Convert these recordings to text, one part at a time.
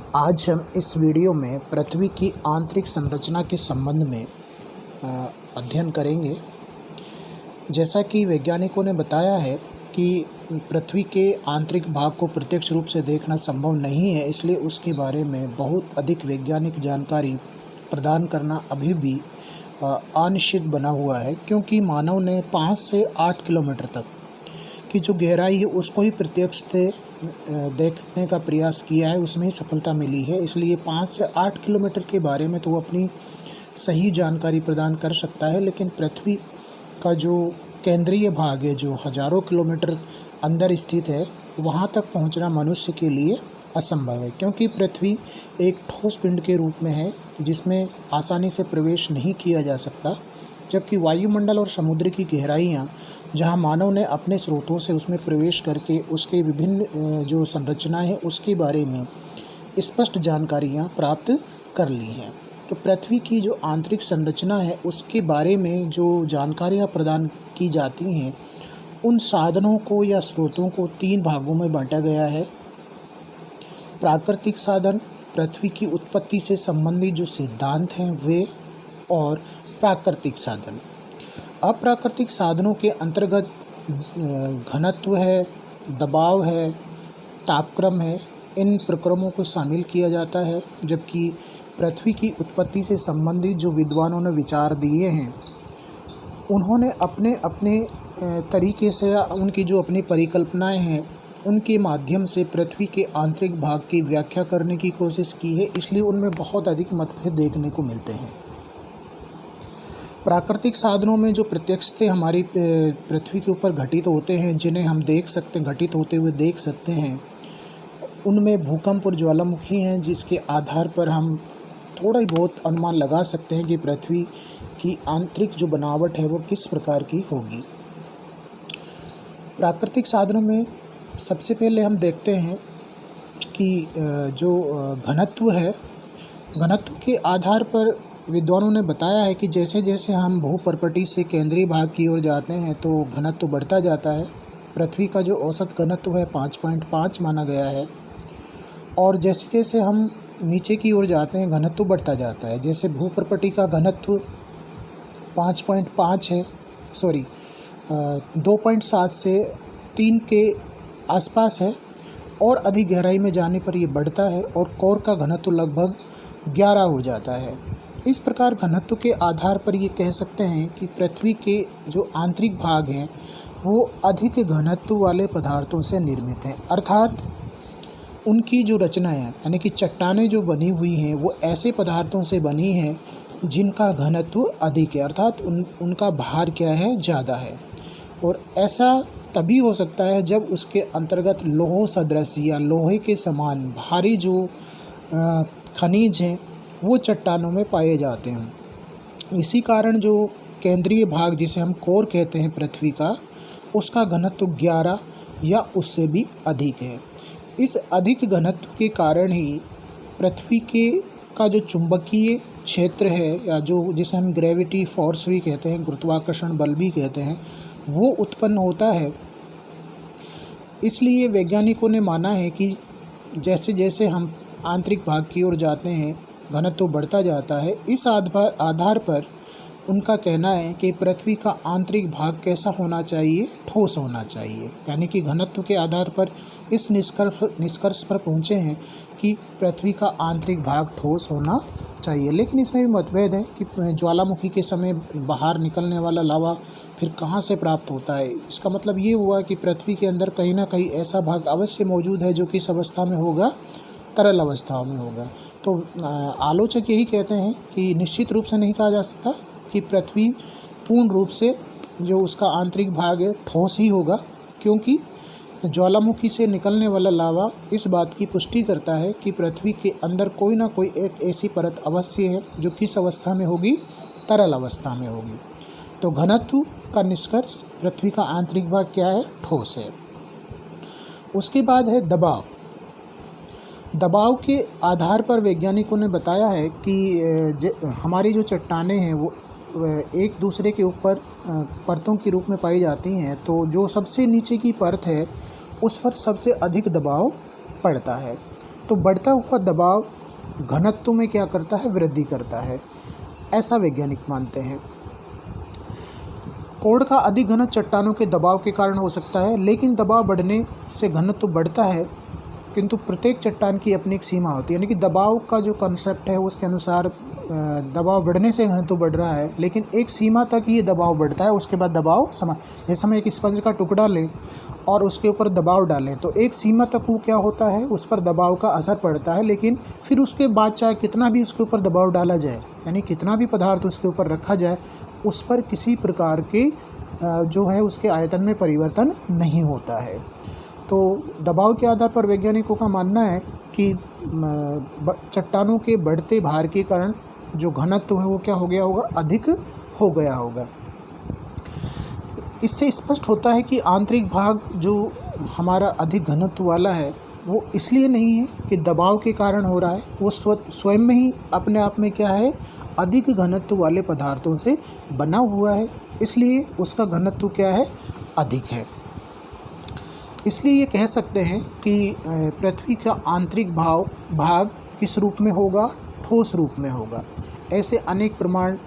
आज हम इस वीडियो में पृथ्वी की आंतरिक संरचना के संबंध में अध्ययन करेंगे। जैसा कि वैज्ञानिकों ने बताया है कि पृथ्वी के आंतरिक भाग को प्रत्यक्ष रूप से देखना संभव नहीं है, इसलिए उसके बारे में बहुत अधिक वैज्ञानिक जानकारी प्रदान करना अभी भी अनिश्चित बना हुआ है, क्योंकि मानव ने 5 से 8 किलोमीटर तक की जो गहराई है उसको ही प्रत्यक्ष से देखने का प्रयास किया है, उसमें ही सफलता मिली है। इसलिए 5 से 8 किलोमीटर के बारे में तो वो अपनी सही जानकारी प्रदान कर सकता है, लेकिन पृथ्वी का जो केंद्रीय भाग है, जो हज़ारों किलोमीटर अंदर स्थित है, वहाँ तक पहुँचना मनुष्य के लिए असंभव है, क्योंकि पृथ्वी एक ठोस पिंड के रूप में है जिसमें आसानी से प्रवेश नहीं किया जा सकता। जबकि वायुमंडल और समुद्र की गहराइयाँ, जहाँ मानव ने अपने स्रोतों से उसमें प्रवेश करके उसके विभिन्न जो संरचनाएं हैं उसके बारे में स्पष्ट जानकारियाँ प्राप्त कर ली हैं। तो पृथ्वी की जो आंतरिक संरचना है उसके बारे में जो जानकारियाँ प्रदान की जाती हैं, उन साधनों को या स्रोतों को 3 भागों में बांटा गया है। प्राकृतिक साधन, पृथ्वी की उत्पत्ति से संबंधित जो सिद्धांत हैं वे, और प्राकृतिक साधन। अप्राकृतिक साधनों के अंतर्गत घनत्व है, दबाव है, तापक्रम है, इन प्रक्रमों को शामिल किया जाता है। जबकि पृथ्वी की उत्पत्ति से संबंधित जो विद्वानों ने विचार दिए हैं, उन्होंने अपने अपने तरीके से या उनकी जो अपनी परिकल्पनाएं हैं उनके माध्यम से पृथ्वी के आंतरिक भाग की व्याख्या करने की कोशिश की है, इसलिए उनमें बहुत अधिक मतभेद देखने को मिलते हैं। प्राकृतिक साधनों में जो प्रत्यक्षतः हमारी पृथ्वी के ऊपर घटित होते हैं, जिन्हें हम देख सकते हैं, घटित होते हुए देख सकते हैं, उनमें भूकंप और ज्वालामुखी हैं, जिसके आधार पर हम थोड़ा ही बहुत अनुमान लगा सकते हैं कि पृथ्वी की आंतरिक जो बनावट है वो किस प्रकार की होगी। प्राकृतिक साधनों में सबसे पहले हम देखते हैं कि जो घनत्व है, घनत्व के आधार पर विद्वानों ने बताया है कि जैसे जैसे हम भूपर्पटी से केंद्रीय भाग की ओर जाते हैं तो घनत्व बढ़ता जाता है। पृथ्वी का जो औसत घनत्व है 5.5 माना गया है, और जैसे जैसे हम नीचे की ओर जाते हैं घनत्व बढ़ता जाता है। जैसे भूपर्पटी का घनत्व 5.5 है, 2.7 से 3 के आसपास है, और अधिक गहराई में जाने पर ये बढ़ता है और कोर का घनत्व लगभग 11 हो जाता है। इस प्रकार घनत्व के आधार पर ये कह सकते हैं कि पृथ्वी के जो आंतरिक भाग हैं वो अधिक घनत्व वाले पदार्थों से निर्मित हैं, अर्थात उनकी जो रचना है, यानी कि चट्टानें जो बनी हुई हैं वो ऐसे पदार्थों से बनी हैं जिनका घनत्व अधिक है, अर्थात उनका भार क्या है, ज़्यादा है। और ऐसा तभी हो सकता है जब उसके अंतर्गत लोह सदृश या लोहे के समान भारी जो खनिज हैं वो चट्टानों में पाए जाते हैं। इसी कारण जो केंद्रीय भाग, जिसे हम कोर कहते हैं पृथ्वी का, उसका घनत्व 11 या उससे भी अधिक है। इस अधिक घनत्व के कारण ही पृथ्वी का जो चुंबकीय क्षेत्र है, या जो जिसे हम ग्रेविटी फोर्स भी कहते हैं, गुरुत्वाकर्षण बल भी कहते हैं, वो उत्पन्न होता है। इसलिए वैज्ञानिकों ने माना है कि जैसे जैसे हम आंतरिक भाग की ओर जाते हैं घनत्व बढ़ता जाता है। इस आधार पर उनका कहना है कि पृथ्वी का आंतरिक भाग कैसा होना चाहिए, ठोस होना चाहिए। यानी कि घनत्व के आधार पर इस निष्कर्ष पर पहुँचे हैं कि पृथ्वी का आंतरिक भाग ठोस होना चाहिए। लेकिन इसमें भी मतभेद है कि ज्वालामुखी के समय बाहर निकलने वाला लावा फिर कहाँ से प्राप्त होता है। इसका मतलब ये हुआ कि पृथ्वी के अंदर कहीं ना कहीं ऐसा भाग अवश्य मौजूद है जो किस अवस्था में होगा, तरल अवस्थाओं में होगा। तो आलोचक यही कहते हैं कि निश्चित रूप से नहीं कहा जा सकता कि पृथ्वी पूर्ण रूप से जो उसका आंतरिक भाग है ठोस ही होगा, क्योंकि ज्वालामुखी से निकलने वाला लावा इस बात की पुष्टि करता है कि पृथ्वी के अंदर कोई ना कोई एक ऐसी परत अवश्य है जो किस अवस्था में होगी, तरल अवस्था में होगी। तो घनत्व का निष्कर्ष, पृथ्वी का आंतरिक भाग क्या है, ठोस है। उसके बाद है दबाव। दबाव के आधार पर वैज्ञानिकों ने बताया है कि हमारी जो चट्टानें हैं वो एक दूसरे के ऊपर परतों के रूप में पाई जाती हैं। तो जो सबसे नीचे की परत है उस पर सबसे अधिक दबाव पड़ता है, तो बढ़ता हुआ दबाव घनत्व में क्या करता है, वृद्धि करता है, ऐसा वैज्ञानिक मानते हैं। कोण का अधिक घनत्व चट्टानों के दबाव के कारण हो सकता है, लेकिन दबाव बढ़ने से घनत्व बढ़ता है, किंतु प्रत्येक चट्टान की अपनी एक सीमा होती है। यानी कि दबाव का जो कॉन्सेप्ट है उसके अनुसार दबाव बढ़ने से घनत्व बढ़ रहा है, लेकिन एक सीमा तक ही ये दबाव बढ़ता है, उसके बाद दबाव जैसे हम एक स्पंज का टुकड़ा लें और उसके ऊपर दबाव डालें तो एक सीमा तक वो क्या होता है, उस पर दबाव का असर पड़ता है, लेकिन फिर उसके बाद चाहे कितना भी उसके ऊपर दबाव डाला जाए, यानी कितना भी पदार्थ उसके ऊपर रखा जाए, उस पर किसी प्रकार के जो है उसके आयतन में परिवर्तन नहीं होता है। तो दबाव के आधार पर वैज्ञानिकों का मानना है कि चट्टानों के बढ़ते भार के कारण जो घनत्व है वो क्या हो गया होगा, अधिक हो गया होगा। इससे स्पष्ट होता है कि आंतरिक भाग जो हमारा अधिक घनत्व वाला है वो इसलिए नहीं है कि दबाव के कारण हो रहा है, वो स्वयं में ही अपने आप में क्या है, अधिक घनत्व वाले पदार्थों से बना हुआ है, इसलिए उसका घनत्व क्या है, अधिक है। इसलिए ये कह सकते हैं कि पृथ्वी का आंतरिक भाग किस रूप में होगा, ठोस रूप में होगा। ऐसे अनेक प्रमाण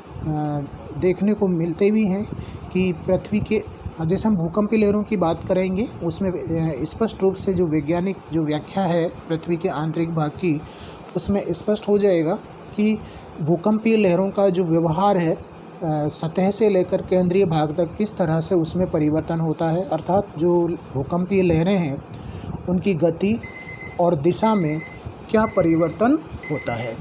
देखने को मिलते भी हैं कि पृथ्वी के, जैसे हम भूकंपीय लहरों की बात करेंगे उसमें स्पष्ट रूप से जो वैज्ञानिक जो व्याख्या है पृथ्वी के आंतरिक भाग की, उसमें स्पष्ट हो जाएगा कि भूकंपीय लहरों का जो व्यवहार है सतह से लेकर केंद्रीय भाग तक किस तरह से उसमें परिवर्तन होता है, अर्थात जो भूकंपीय लहरें हैं उनकी गति और दिशा में क्या परिवर्तन होता है।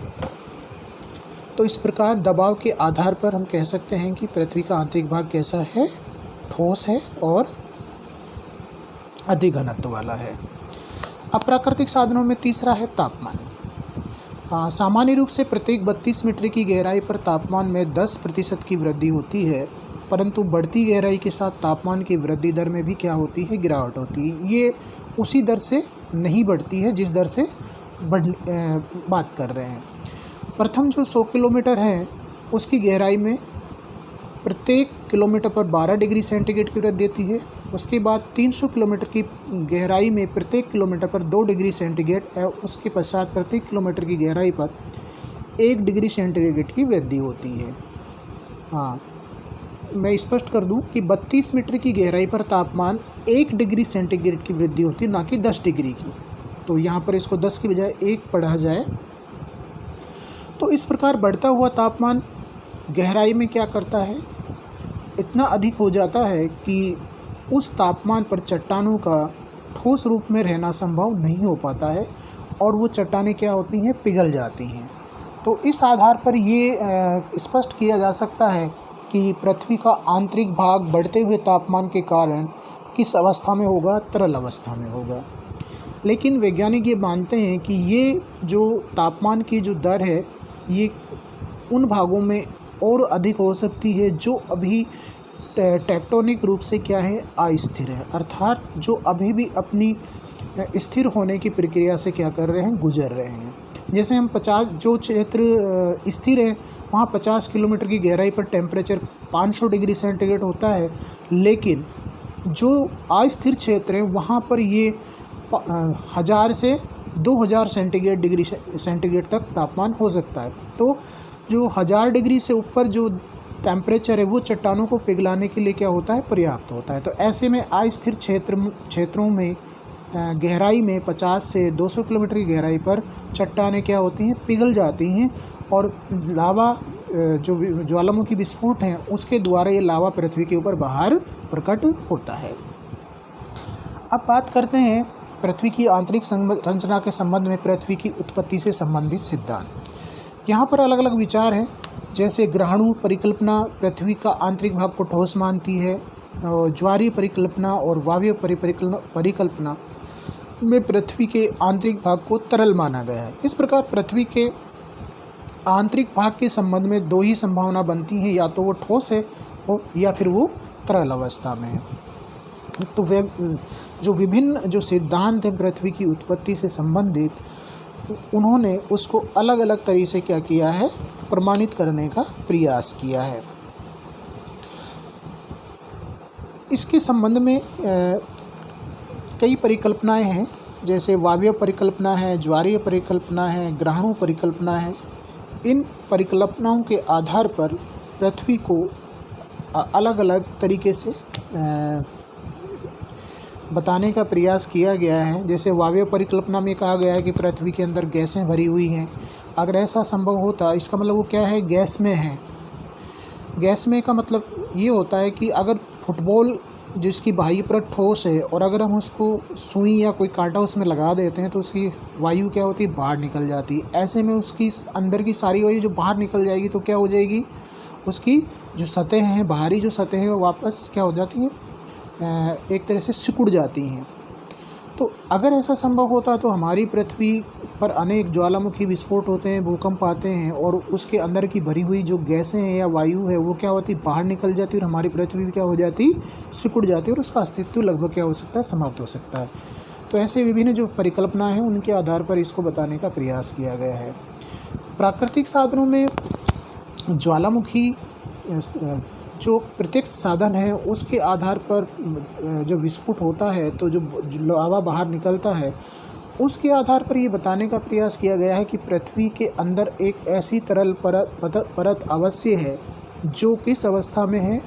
तो इस प्रकार दबाव के आधार पर हम कह सकते हैं कि पृथ्वी का आंतरिक भाग कैसा है, ठोस है और अधिक घनत्व वाला है। अप्राकृतिक साधनों में तीसरा है तापमान। सामान्य रूप से प्रत्येक 32 मीटर की गहराई पर तापमान में 10% की वृद्धि होती है, परंतु बढ़ती गहराई के साथ तापमान की वृद्धि दर में भी क्या होती है, गिरावट होती है। ये उसी दर से नहीं बढ़ती है जिस दर से बात कर रहे हैं। प्रथम जो 100 किलोमीटर है उसकी गहराई में प्रत्येक किलोमीटर पर 12 डिग्री सेंटीग्रेड की वृद्धि होती है। उसके बाद 300 किलोमीटर की गहराई में प्रत्येक किलोमीटर पर 2 डिग्री सेंटीग्रेड, उसके पश्चात प्रत्येक किलोमीटर की गहराई पर 1 डिग्री सेंटीग्रेड की वृद्धि होती है। हाँ, मैं स्पष्ट कर दूं कि 32 मीटर की गहराई पर तापमान 1 डिग्री सेंटीग्रेड की वृद्धि होती है, ना कि 10 डिग्री की। तो यहाँ पर इसको 10 की बजाय 1 पढ़ा जाए। तो इस प्रकार बढ़ता हुआ तापमान गहराई में क्या करता है, इतना अधिक हो जाता है कि उस तापमान पर चट्टानों का ठोस रूप में रहना संभव नहीं हो पाता है और वो चट्टानें क्या होती हैं, पिघल जाती हैं। तो इस आधार पर ये स्पष्ट किया जा सकता है कि पृथ्वी का आंतरिक भाग बढ़ते हुए तापमान के कारण किस अवस्था में होगा, तरल अवस्था में होगा। लेकिन वैज्ञानिक ये मानते हैं कि ये जो तापमान की जो दर है ये उन भागों में और अधिक हो सकती है जो अभी टेक्टोनिक रूप से क्या है, अस्थिर है, अर्थात जो अभी भी अपनी स्थिर होने की प्रक्रिया से क्या कर रहे हैं, गुजर रहे हैं। जैसे हम 50 जो क्षेत्र स्थिर है वहाँ 50 किलोमीटर की गहराई पर टेम्परेचर 500 डिग्री सेंटीग्रेड होता है, लेकिन जो अस्थिर क्षेत्र है वहाँ पर ये 1000 से 2000 डिग्री सेंटीग्रेड तक तापमान हो सकता है। तो जो 1000 डिग्री से ऊपर जो टेम्परेचर है वो चट्टानों को पिघलाने के लिए क्या होता है, पर्याप्त होता है। तो ऐसे में अस्थिर क्षेत्रों में गहराई में 50 से 200 किलोमीटर की गहराई पर चट्टानें क्या होती हैं, पिघल जाती हैं और लावा जो ज्वालामुखी विस्फोट हैं उसके द्वारा ये लावा पृथ्वी के ऊपर बाहर प्रकट होता है। अब बात करते हैं पृथ्वी की आंतरिक संरचना के संबंध में पृथ्वी की उत्पत्ति से संबंधित सिद्धांत। यहाँ पर अलग अलग विचार हैं, जैसे ग्रहणु परिकल्पना पृथ्वी का आंतरिक भाग को ठोस मानती है, ज्वारीय परिकल्पना और वायवीय परिकल्पना में पृथ्वी के आंतरिक भाग को तरल माना गया है। इस प्रकार पृथ्वी के आंतरिक भाग के संबंध में दो ही संभावना बनती हैं, या तो वो ठोस है या फिर वो तरल अवस्था में है। तो वे जो विभिन्न जो सिद्धांत हैं पृथ्वी की उत्पत्ति से संबंधित, उन्होंने उसको अलग अलग तरीके से क्या किया है, प्रमाणित करने का प्रयास किया है। इसके संबंध में कई परिकल्पनाएं हैं, जैसे वायव्य परिकल्पना है, ज्वारीय परिकल्पना है, ग्रहणों परिकल्पना है। इन परिकल्पनाओं के आधार पर पृथ्वी को अलग अलग तरीके से बताने का प्रयास किया गया है। जैसे वायव्य परिकल्पना में कहा गया है कि पृथ्वी के अंदर गैसें भरी हुई हैं। अगर ऐसा संभव होता, इसका मतलब वो क्या है, गैस में है। गैस में का मतलब ये होता है कि अगर फुटबॉल जिसकी बाहरी परत ठोस है और अगर हम उसको सुई या कोई कांटा उसमें लगा देते हैं तो उसकी वायु क्या होती है, बाहर निकल जाती है। ऐसे में उसकी अंदर की सारी वायु जो बाहर निकल जाएगी तो क्या हो जाएगी, उसकी जो सतह हैं, बाहरी जो सतह हैं, वो वापस क्या हो जाती हैं, एक तरह से सिकुड़ जाती हैं। तो अगर ऐसा संभव होता तो हमारी पृथ्वी पर अनेक ज्वालामुखी विस्फोट होते हैं, भूकंप आते हैं और उसके अंदर की भरी हुई जो गैसें हैं या वायु है वो क्या होती, बाहर निकल जाती और हमारी पृथ्वी क्या हो जाती, सिकुड़ जाती और उसका अस्तित्व लगभग क्या हो सकता है, समाप्त हो सकता है। तो ऐसे विभिन्न जो परिकल्पना है उनके आधार पर इसको बताने का प्रयास किया गया है। प्राकृतिक साधनों में ज्वालामुखी जो प्रत्यक्ष साधन है उसके आधार पर जो विस्फोट होता है तो जो लावा बाहर निकलता है उसके आधार पर ये बताने का प्रयास किया गया है कि पृथ्वी के अंदर एक ऐसी तरल परत अवश्य है जो किस अवस्था में है,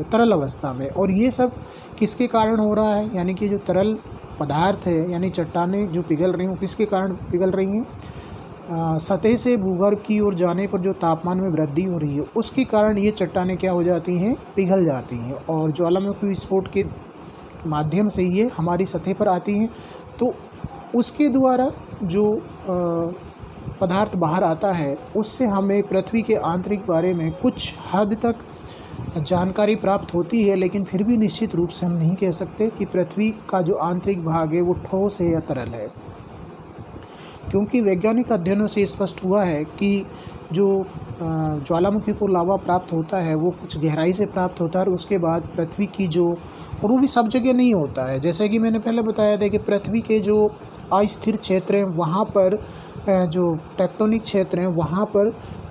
तरल अवस्था में। और ये सब किसके कारण हो रहा है, यानी कि जो तरल पदार्थ है यानी चट्टानें जो पिघल रही हैं वो किसके कारण पिघल रही हैं, सतह से भूगर्भ की ओर जाने पर जो तापमान में वृद्धि हो रही है उसके कारण ये चट्टानें क्या हो जाती हैं, पिघल जाती हैं और ज्वालामुखी विस्फोट के माध्यम से ये हमारी सतह पर आती हैं। तो उसके द्वारा जो पदार्थ बाहर आता है उससे हमें पृथ्वी के आंतरिक बारे में कुछ हद तक जानकारी प्राप्त होती है, लेकिन फिर भी निश्चित रूप से हम नहीं कह सकते कि पृथ्वी का जो आंतरिक भाग है वो ठोस है या तरल है, क्योंकि वैज्ञानिक अध्ययनों से स्पष्ट हुआ है कि जो ज्वालामुखी को लावा प्राप्त होता है वो कुछ गहराई से प्राप्त होता है और उसके बाद पृथ्वी की जो, और वो भी सब जगह नहीं होता है। जैसे कि मैंने पहले बताया था कि पृथ्वी के जो अस्थिर क्षेत्र हैं वहाँ पर, जो टेक्टोनिक क्षेत्र हैं वहाँ पर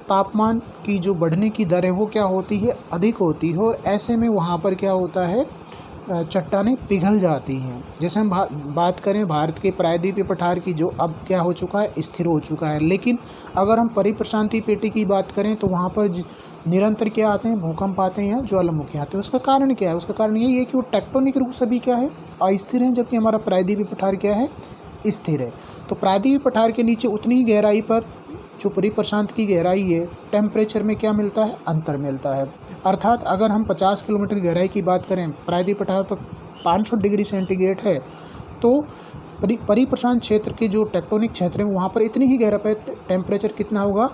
तापमान की जो बढ़ने की दर है वो क्या होती है, अधिक होती है और ऐसे में वहाँ पर क्या होता है, चट्टानें पिघल जाती हैं। जैसे हम बात करें भारत के प्रायद्वीपीय पठार की जो अब क्या हो चुका है, स्थिर हो चुका है, लेकिन अगर हम परिप्रशांति पेटी की बात करें तो वहाँ पर निरंतर क्या आते हैं, भूकंप आते हैं या ज्वालामुखी आते हैं। उसका कारण क्या है, उसका कारण यही है कि वो टेक्टोनिक रूप से भी क्या है, अस्थिर हैं, जबकि हमारा प्रायद्वीपीय पठार क्या है, स्थिर है। तो प्रायद्वीपीय पठार के नीचे उतनी ही गहराई पर जो परिप्रशांत की गहराई है, टेम्परेचर में क्या मिलता है, अंतर मिलता है। अर्थात अगर हम 50 किलोमीटर गहराई की बात करें, प्रायद्वीपीय पठार पर 500 डिग्री सेंटीग्रेड है, तो परिप्रशांत क्षेत्र के जो टेक्टोनिक क्षेत्र हैं वहाँ पर इतनी ही गहराई पर टेम्परेचर कितना होगा,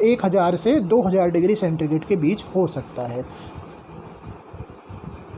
1000 से 2000 डिग्री सेंटीग्रेड के बीच हो सकता है।